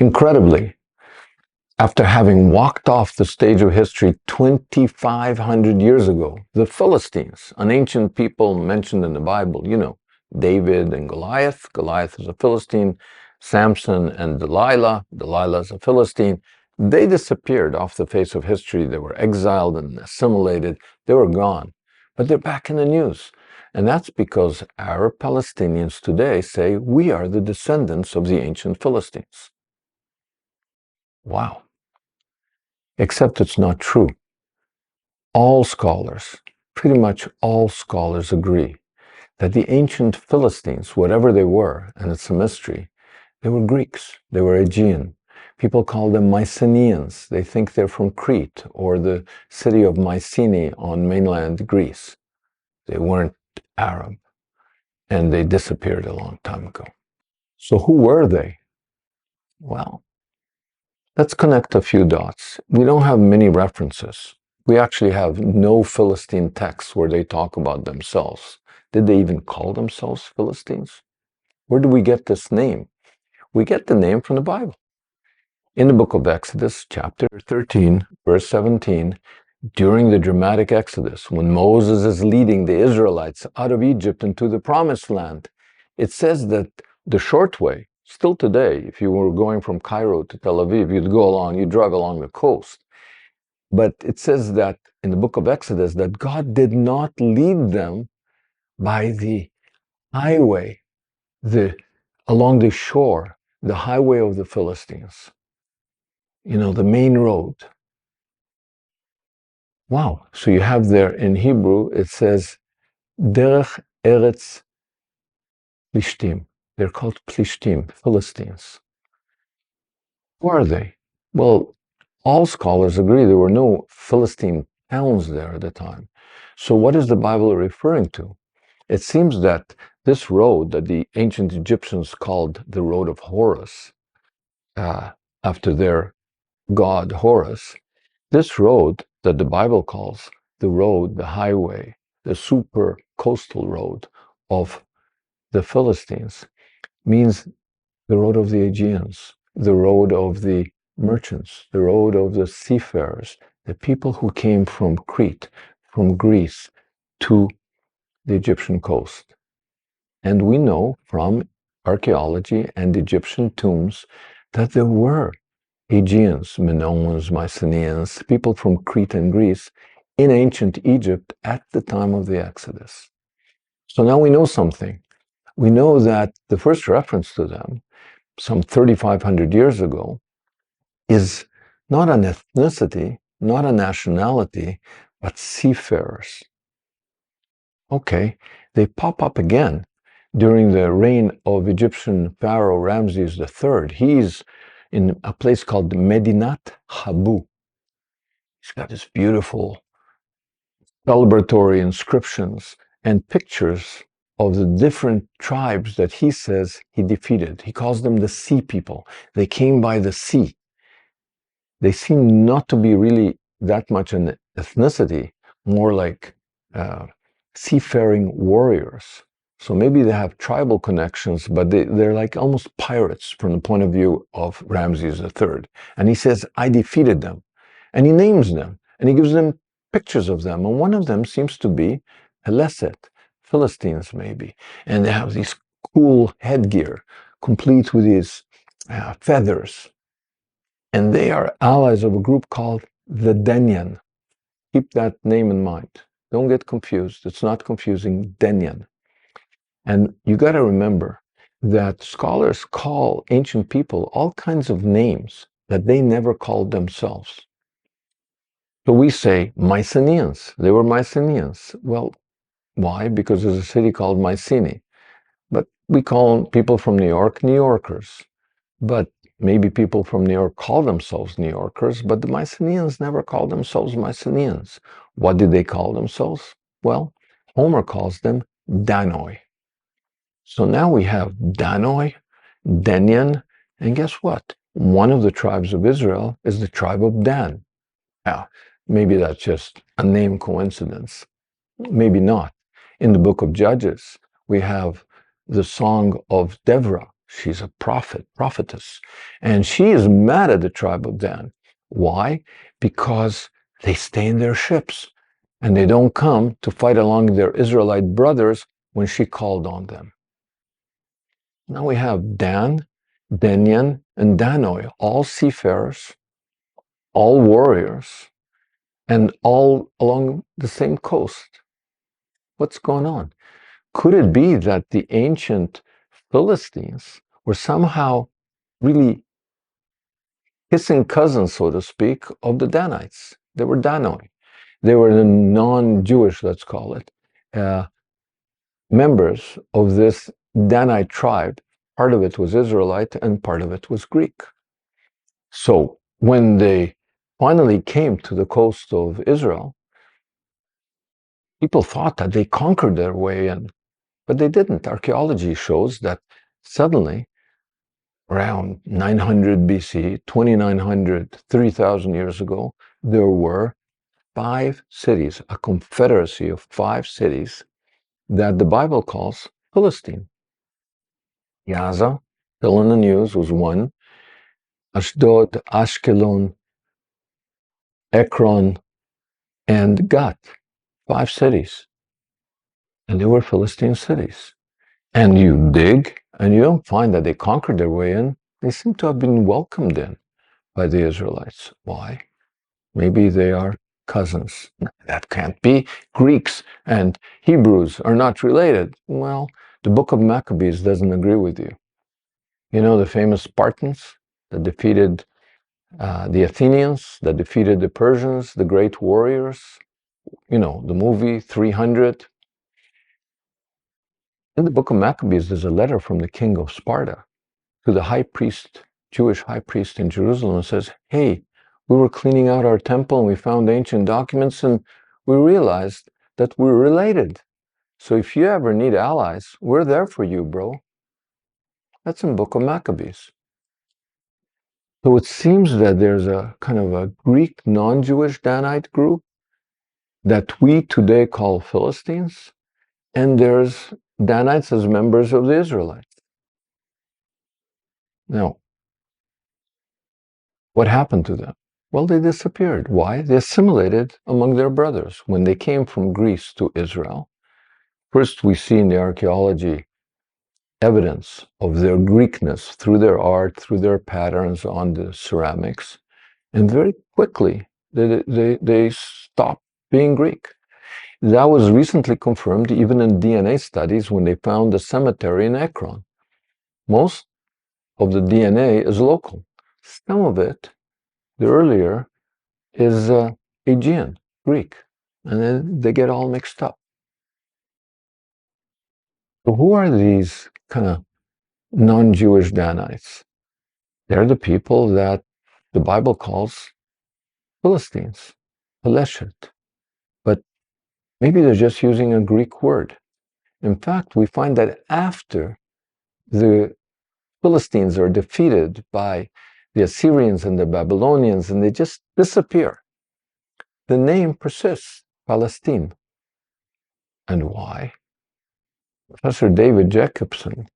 Incredibly, after having walked off the stage of history 2,500 years ago, the Philistines, an ancient people mentioned in the Bible, David and Goliath. Goliath is a Philistine. Samson and Delilah. Delilah is a Philistine. They disappeared off the face of history. They were exiled and assimilated. They were gone. But they're back in the news. And that's because Arab Palestinians today say we are the descendants of the ancient Philistines. Wow. Except it's not true. All scholars, pretty much all scholars agree that the ancient Philistines, whatever they were, and it's a mystery, they were Greeks, they were Aegean. People call them Mycenaeans. They think they're from Crete or the city of Mycenae on mainland Greece. They weren't Arab, and they disappeared a long time ago. So who were they? Well, let's connect a few dots. We don't have many references. We actually have no Philistine texts where they talk about themselves. Did they even call themselves Philistines? Where do we get this name? We get the name from the Bible. In the book of Exodus, chapter 13, verse 17, during the dramatic Exodus, when Moses is leading the Israelites out of Egypt into the Promised Land, it says that the short way, still today, if you were going from Cairo to Tel Aviv, you'd drive along the coast. But it says that in the book of Exodus that God did not lead them by the highway, along the shore, the highway of the Philistines. The main road. Wow. So you have there in Hebrew, it says, Derech Eretz Plishtim. They're called Plishtim, Philistines. Who are they? Well, all scholars agree there were no Philistine towns there at the time. So what is the Bible referring to? It seems that this road that the ancient Egyptians called the road of Horus, after their god Horus, this road that the Bible calls the road, the highway, the super coastal road of the Philistines, means the road of the Aegeans, the road of the merchants, the road of the seafarers, the people who came from Crete, from Greece, to the Egyptian coast. And we know from archaeology and Egyptian tombs that there were Aegeans, Minoans, Mycenaeans, people from Crete and Greece in ancient Egypt at the time of the Exodus. So now we know something. We know that the first reference to them, some 3,500 years ago, is not an ethnicity, not a nationality, but seafarers. Okay, they pop up again during the reign of Egyptian Pharaoh Ramses III. He's in a place called Medinat Habu. He's got this beautiful celebratory inscriptions and pictures of the different tribes that he says he defeated. He calls them the sea people. They came by the sea. They seem not to be really that much an ethnicity, more like seafaring warriors. So maybe they have tribal connections, but they're like almost pirates from the point of view of Ramses III. And he says, I defeated them. And he names them, and he gives them pictures of them. And one of them seems to be Heleset, Philistines maybe. And they have these cool headgear, complete with these feathers. And they are allies of a group called the Denyan. Keep that name in mind. Don't get confused. It's not confusing, Denyan. And you got to remember that scholars call ancient people all kinds of names that they never called themselves. So we say Mycenaeans. They were Mycenaeans. Well, why? Because there's a city called Mycenae. But we call people from New York New Yorkers. But maybe people from New York call themselves New Yorkers, but the Mycenaeans never called themselves Mycenaeans. What did they call themselves? Well, Homer calls them Danoi. So now we have Danoi, Denyan, and guess what? One of the tribes of Israel is the tribe of Dan. Now, maybe that's just a name coincidence. Maybe not. In the book of Judges, we have the song of Deborah. She's a prophetess. And she is mad at the tribe of Dan. Why? Because they stay in their ships and they don't come to fight along their Israelite brothers when she called on them. Now we have Dan, Benyan, and Danoi, all seafarers, all warriors, and all along the same coast. What's going on? Could it be that the ancient Philistines were somehow really kissing cousins, so to speak, of the Danites? They were Danoi. They were the non-Jewish, let's call it, members of this Danite tribe. Part of it was Israelite and part of it was Greek. So when they finally came to the coast of Israel, people thought that they conquered their way in, but they didn't. Archaeology shows that suddenly, around 900 BC, 2900, 3000 years ago, there were 5 cities, a confederacy of 5 cities that the Bible calls Philistine. Gaza, still in the news, was one. Ashdod, Ashkelon, Ekron, and Gat, 5 cities. And they were Philistine cities. And you dig, and you don't find that they conquered their way in. They seem to have been welcomed in by the Israelites. Why? Maybe they are cousins. That can't be. Greeks and Hebrews are not related. Well, the book of Maccabees doesn't agree with you. You know the famous Spartans that defeated the Athenians, that defeated the Persians, the great warriors? You know, the movie 300. In the book of Maccabees, there's a letter from the king of Sparta to the high priest, Jewish high priest in Jerusalem, and says, hey, we were cleaning out our temple and we found ancient documents and we realized that we're related. So if you ever need allies, we're there for you, bro. That's in book of Maccabees. So it seems that there's a kind of a Greek non-Jewish Danite group that we today call Philistines, and there's Danites as members of the Israelites. Now, what happened to them? Well, they disappeared. Why? They assimilated among their brothers. When they came from Greece to Israel, first we see in the archaeology evidence of their Greekness through their art, through their patterns on the ceramics, and very quickly they stopped being Greek. That was recently confirmed even in DNA studies when they found a cemetery in Ekron. Most of the DNA is local. Some of it, the earlier, is Aegean, Greek, and then they get all mixed up. So who are these kind of non-Jewish Danites? They're the people that the Bible calls Philistines, Peleshet. But maybe they're just using a Greek word. In fact, we find that after the Philistines are defeated by the Assyrians and the Babylonians, and they just disappear, the name persists, Palestine. And why? Professor David Jacobson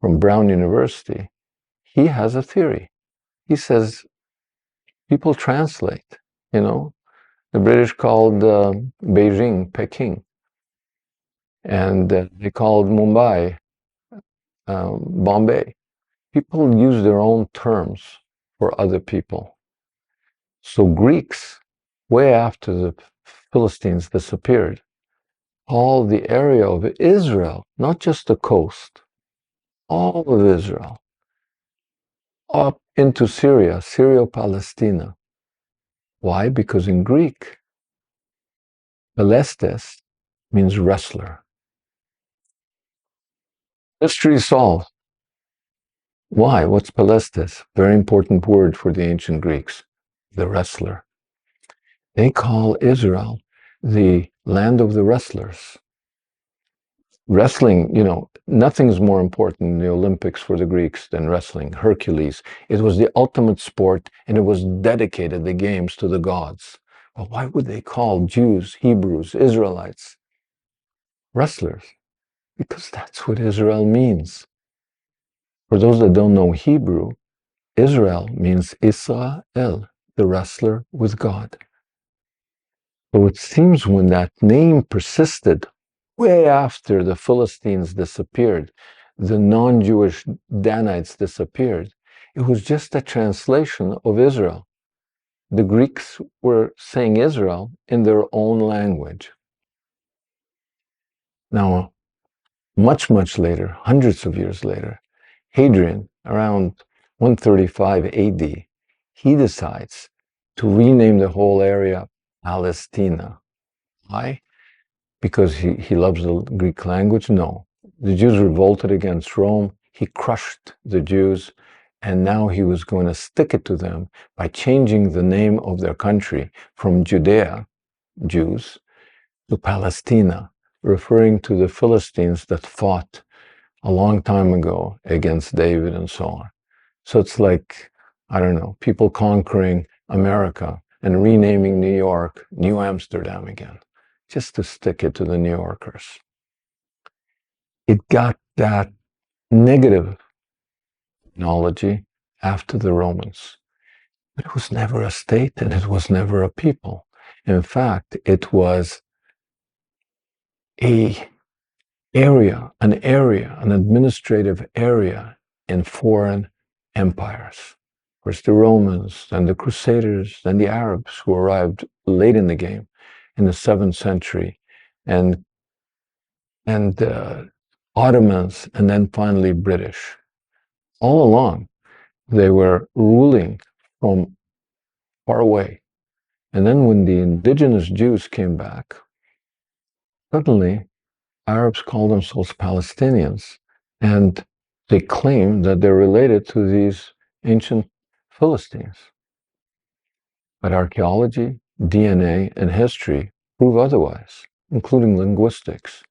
from Brown University, he has a theory. He says people translate, you know, the British called Beijing, Peking, and they called Mumbai, Bombay. People use their own terms for other people. So Greeks, way after the Philistines disappeared, all the area of Israel, not just the coast, all of Israel, up into Syria, Syrio-Palestina. Why? Because in Greek, Pelestes means wrestler. Mystery solved. Why? What's Pelestes? Very important word for the ancient Greeks, the wrestler. They call Israel the land of the wrestlers. Wrestling, you know, nothing's more important in the Olympics for the Greeks than wrestling. Hercules. It was the ultimate sport, and it was dedicated, the games, to the gods. Well, why would they call Jews, Hebrews, Israelites wrestlers? Because that's what Israel means. For those that don't know Hebrew, Israel means Israel, the wrestler with God. So it seems when that name persisted way after the Philistines disappeared, the non-Jewish Danites disappeared, it was just a translation of Israel. The Greeks were saying Israel in their own language. Now, much, much later, hundreds of years later, Hadrian, around 135 AD, he decides to rename the whole area Palestina. Why? Because he loves the Greek language? No. The Jews revolted against Rome. He crushed the Jews, and now he was going to stick it to them by changing the name of their country from Judea, Jews, to Palestina, referring to the Philistines that fought a long time ago against David and so on. So it's like, I don't know, people conquering America and renaming New York New Amsterdam again, just to stick it to the New Yorkers. It got that negative technology after the Romans. But it was never a state and it was never a people. In fact, it was an an administrative area in foreign empires. First the Romans, then the Crusaders, then the Arabs who arrived late in the game in the 7th century, and Ottomans, and then finally British. All along, they were ruling from far away. And then when the indigenous Jews came back, suddenly Arabs called themselves Palestinians, and they claim that they're related to these ancient Philistines. But archaeology, DNA, and history prove otherwise, including linguistics.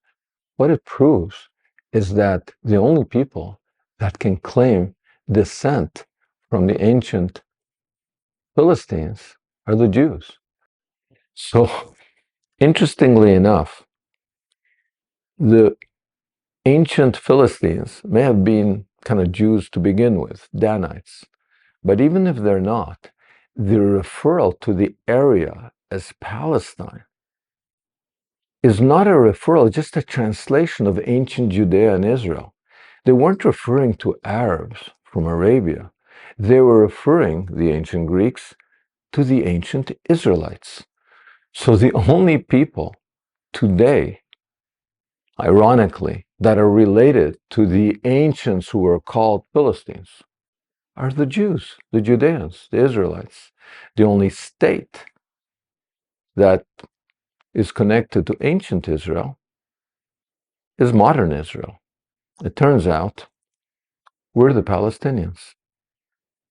What it proves is that the only people that can claim descent from the ancient Philistines are the Jews. So, interestingly enough, the ancient Philistines may have been kind of Jews to begin with, Danites. But even if they're not, the referral to the area as Palestine is not a referral, just a translation of ancient Judea and Israel. They weren't referring to Arabs from Arabia. They were referring, the ancient Greeks, to the ancient Israelites. So the only people today, ironically, that are related to the ancients who were called Philistines are the Jews, the Judeans, the Israelites. The only state that is connected to ancient Israel is modern Israel. It turns out we're the Palestinians.